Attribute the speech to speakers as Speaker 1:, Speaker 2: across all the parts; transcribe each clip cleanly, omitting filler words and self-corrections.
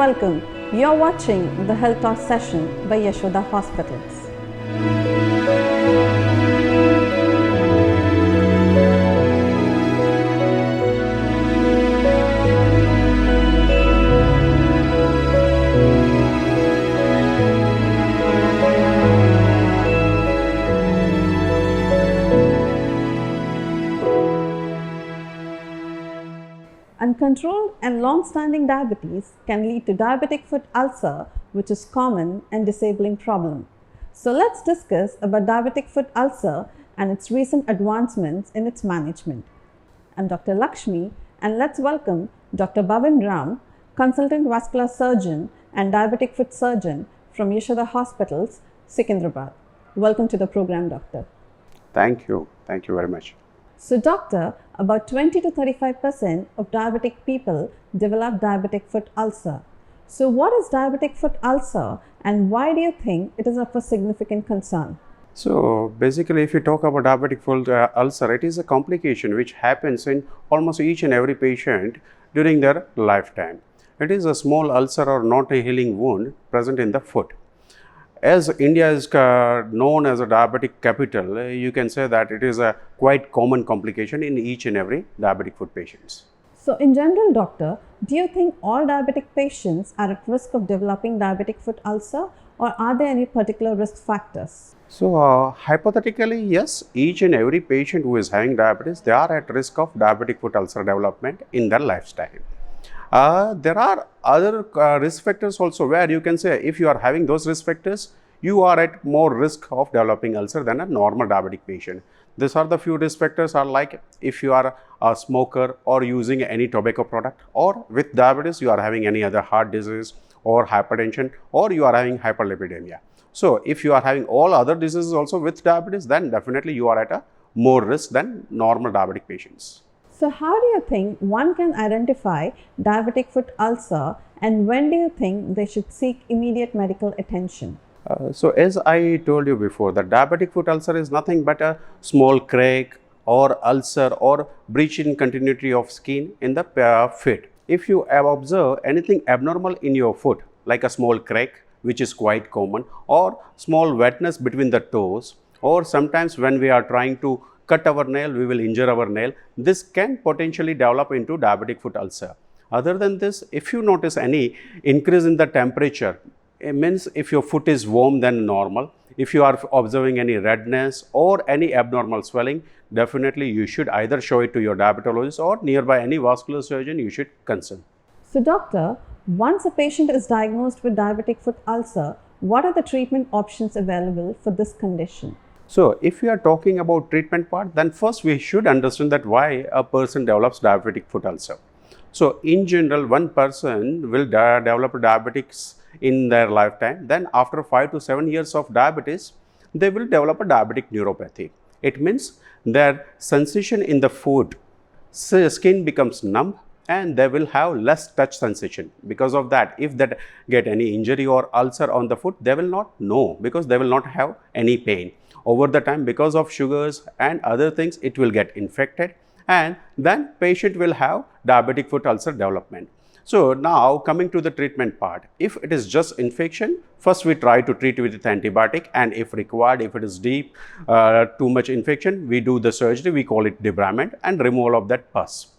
Speaker 1: welcome. You're watching the Health Talk session by Yashoda Hospitals. Uncontrolled and long-standing diabetes can lead to diabetic foot ulcer, which is common and disabling problem. So let's discuss about diabetic foot ulcer and its recent advancements in its management. I'm Dr. Lakshmi, and let's welcome Dr. Bhavin L, consultant vascular surgeon and diabetic foot surgeon from Yashoda Hospitals, Secunderabad. Welcome to the program, doctor.
Speaker 2: Thank you. Thank you very much.
Speaker 1: So doctor, about 20 to 35% of diabetic people develop diabetic foot ulcer. So what is diabetic foot ulcer and why do you think it is of a significant concern?
Speaker 2: So basically, if you talk about diabetic foot ulcer, it is a complication which happens in almost each and every patient during their lifetime. It is a small ulcer or not a healing wound present in the foot. As India is known as a diabetic capital, you can say that it is a quite common complication in each and every diabetic foot patients.
Speaker 1: So in general, doctor, do you think all diabetic patients are at risk of developing diabetic foot ulcer, or are there any particular risk factors?
Speaker 2: So hypothetically, yes, each and every patient who is having diabetes, they are at risk of diabetic foot ulcer development in their lifestyle. There are other risk factors also where you can say if you are having those risk factors, you are at more risk of developing ulcer than a normal diabetic patient. These are the few risk factors are like if you are a smoker or using any tobacco product, or with diabetes you are having any other heart disease or hypertension, or you are having hyperlipidemia. So if you are having all other diseases also with diabetes, then definitely you are at a more risk than normal diabetic patients.
Speaker 1: So how do you think one can identify diabetic foot ulcer, and when do you think they should seek immediate medical attention?
Speaker 2: So as I told you before, the diabetic foot ulcer is nothing but a small crack or ulcer or breach in continuity of skin in the foot. If you have observed anything abnormal in your foot, like a small crack, which is quite common, or small wetness between the toes, or sometimes when we are trying to cut our nail, we will injure our nail. This can potentially develop into diabetic foot ulcer. Other than this, if you notice any increase in the temperature, it means if your foot is warm than normal, if you are observing any redness or any abnormal swelling, definitely you should either show it to your diabetologist or nearby any vascular surgeon you should consult.
Speaker 1: So doctor, once a patient is diagnosed with diabetic foot ulcer, what are the treatment options available for this condition?
Speaker 2: So if we are talking about treatment part, then first we should understand that why a person develops diabetic foot ulcer. So in general, one person will develop diabetics in their lifetime. Then after 5 to 7 years of diabetes, they will develop a diabetic neuropathy. It means their sensation in the foot, skin becomes numb, and they will have less touch sensation. Because of that, if they get any injury or ulcer on the foot, they will not know because they will not have any pain. Over the time, because of sugars and other things, it will get infected, and then patient will have diabetic foot ulcer development. So now coming to the treatment part, if it is just infection, first we try to treat with antibiotic, and if required, if it is deep, too much infection, we do the surgery, we call it debridement, and removal of that pus.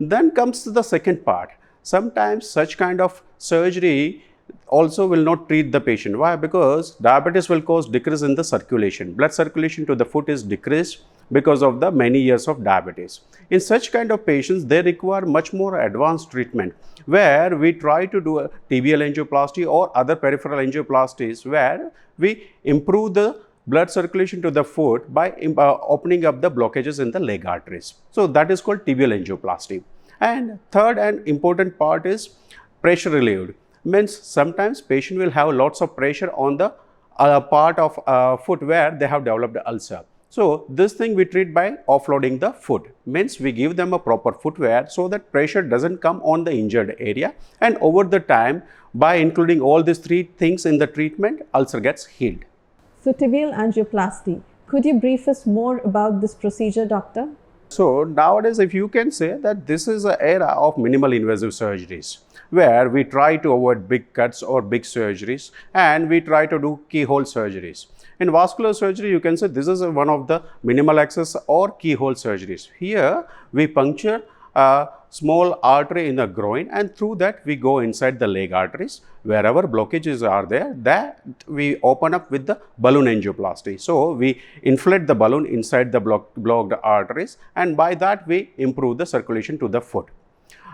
Speaker 2: Then comes to the second part. Sometimes such kind of surgery also will not treat the patient. Why? Because diabetes will cause decrease in the circulation. Blood circulation to the foot is decreased because of the many years of diabetes. In such kind of patients, they require much more advanced treatment, where we try to do a tibial angioplasty or other peripheral angioplasties, where we improve the blood circulation to the foot by opening up the blockages in the leg arteries. So that is called tibial angioplasty. And third and important part is pressure relieved. Means sometimes patient will have lots of pressure on the part of foot where they have developed ulcer. So this thing we treat by offloading the foot. Means we give them a proper footwear so that pressure doesn't come on the injured area, and over the time, by including all these three things in the treatment, ulcer gets healed.
Speaker 1: So tibial angioplasty, could you brief us more about this procedure, doctor?
Speaker 2: So nowadays, if you can say that this is an era of minimal invasive surgeries, where we try to avoid big cuts or big surgeries, and we try to do keyhole surgeries. In vascular surgery, you can say this is one of the minimal access or keyhole surgeries. Here, we puncture a small artery in the groin, and through that we go inside the leg arteries. Wherever blockages are there, that we open up with the balloon angioplasty. So we inflate the balloon inside the blocked arteries, and by that we improve the circulation to the foot.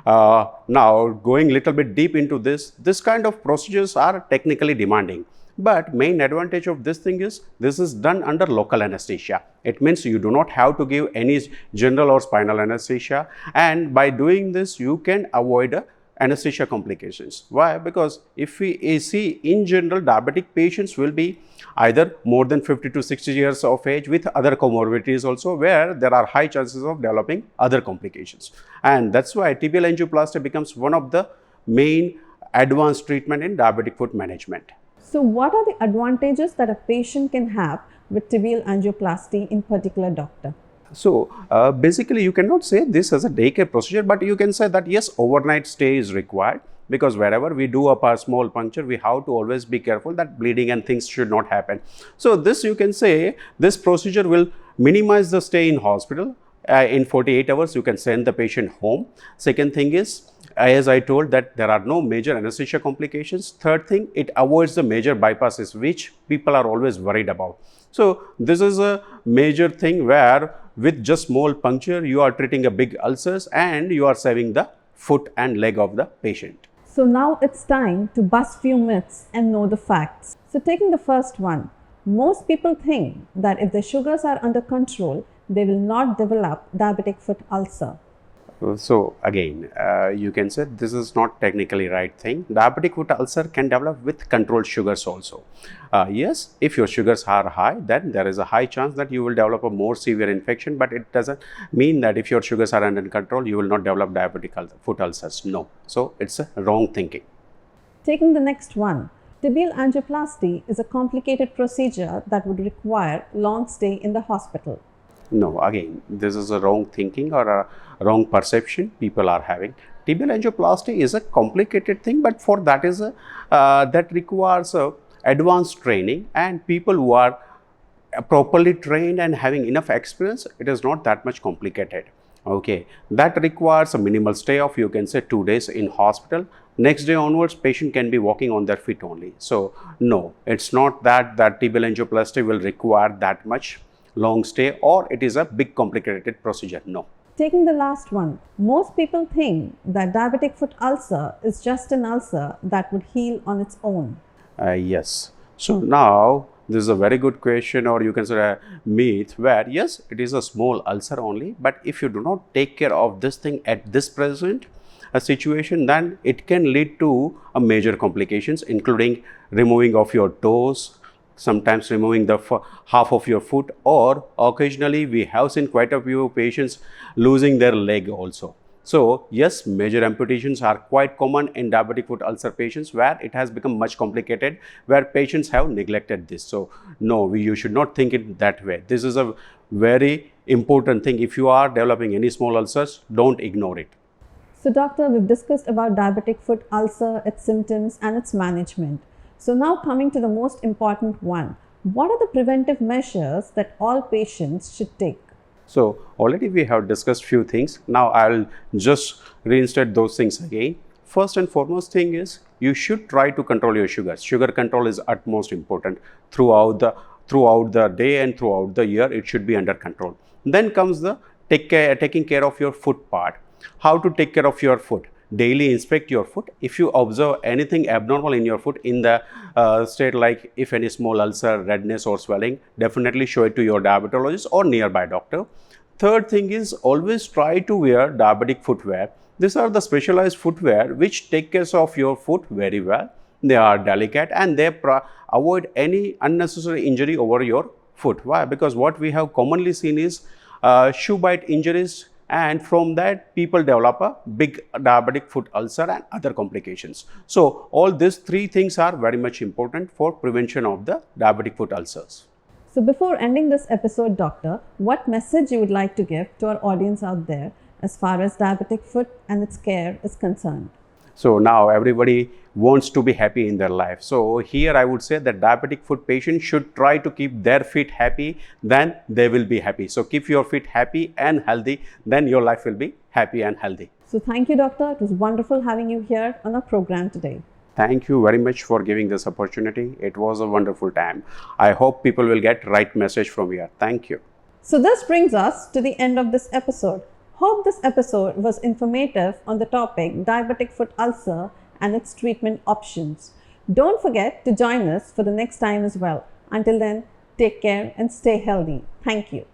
Speaker 2: Now going little bit deep into this kind of procedures are technically demanding. But main advantage of this thing is this is done under local anesthesia. It means you do not have to give any general or spinal anesthesia, and by doing this you can avoid anesthesia complications. Why? Because if we see in general, diabetic patients will be either more than 50 to 60 years of age with other comorbidities also, where there are high chances of developing other complications. And that's why tibial angioplasty becomes one of the main advanced treatment in diabetic foot management.
Speaker 1: So what are the advantages that a patient can have with tibial angioplasty in particular, doctor?
Speaker 2: So basically you cannot say this as a daycare procedure, but you can say that yes, overnight stay is required, because wherever we do a small puncture, we have to always be careful that bleeding and things should not happen. So this, you can say, this procedure will minimize the stay in hospital. In 48 hours, you can send the patient home. Second thing is, as I told, that there are no major anesthesia complications. Third thing, it avoids the major bypasses, which people are always worried about. So this is a major thing where with just small puncture, you are treating a big ulcers and you are saving the foot and leg of the patient.
Speaker 1: So now it's time to bust few myths and know the facts. So taking the first one, most people think that if their sugars are under control, they will not develop diabetic foot ulcer.
Speaker 2: So again, you can say this is not technically right thing. Diabetic foot ulcer can develop with controlled sugars also. Yes, if your sugars are high, then there is a high chance that you will develop a more severe infection, but it doesn't mean that if your sugars are under control, you will not develop diabetic foot ulcers. No. So it's a wrong thinking.
Speaker 1: Taking the next one, tibial angioplasty is a complicated procedure that would require long stay in the hospital.
Speaker 2: No, again, this is a wrong thinking or a wrong perception people are having. Tibial angioplasty is a complicated thing, but for that is a that requires a advanced training, and people who are properly trained and having enough experience, it is not that much complicated. Okay, that requires a minimal stay of, you can say, 2 days in hospital. Next day onwards, patient can be walking on their feet only. So no, it's not that tibial angioplasty will require that much long stay or it is a big complicated procedure. No.
Speaker 1: Taking the last one, most people think that diabetic foot ulcer is just an ulcer that would heal on its own.
Speaker 2: Yes. So now this is a very good question, or you can say a myth, where yes, it is a small ulcer only, but if you do not take care of this thing at this present situation, then it can lead to a major complications, including removing of your toes, sometimes removing the half of your foot, or occasionally we have seen quite a few patients losing their leg also. So yes, major amputations are quite common in diabetic foot ulcer patients, where it has become much complicated, where patients have neglected this. So no, you should not think it that way. This is a very important thing. If you are developing any small ulcers, don't ignore it.
Speaker 1: So doctor, we've discussed about diabetic foot ulcer, its symptoms and its management. So now coming to the most important one, what are the preventive measures that all patients should take?
Speaker 2: So already we have discussed few things. Now I'll just reinstate those things again. First and foremost thing is you should try to control your sugars. Sugar control is utmost important throughout the day and throughout the year. It should be under control. Then comes the taking care of your foot part. How to take care of your foot? Daily inspect your foot. If you observe anything abnormal in your foot in the state, like if any small ulcer, redness or swelling, definitely show it to your diabetologist or nearby doctor. Third thing is always try to wear diabetic footwear. These are the specialized footwear which take care of your foot very well. They are delicate and they avoid any unnecessary injury over your foot. Why? Because what we have commonly seen is shoe bite injuries, and from that people develop a big diabetic foot ulcer and other complications. So all these three things are very much important for prevention of the diabetic foot ulcers.
Speaker 1: So before ending this episode, doctor, what message you would like to give to our audience out there as far as diabetic foot and its care is concerned?
Speaker 2: So now everybody wants to be happy in their life. So here I would say that diabetic foot patients should try to keep their feet happy, then they will be happy. So keep your feet happy and healthy, then your life will be happy and healthy.
Speaker 1: So thank you, doctor. It was wonderful having you here on our program today.
Speaker 2: Thank you very much for giving this opportunity. It was a wonderful time. I hope people will get right message from here. Thank you.
Speaker 1: So this brings us to the end of this episode. Hope this episode was informative on the topic diabetic foot ulcer and its treatment options. Don't forget to join us for the next time as well. Until then, take care and stay healthy. Thank you.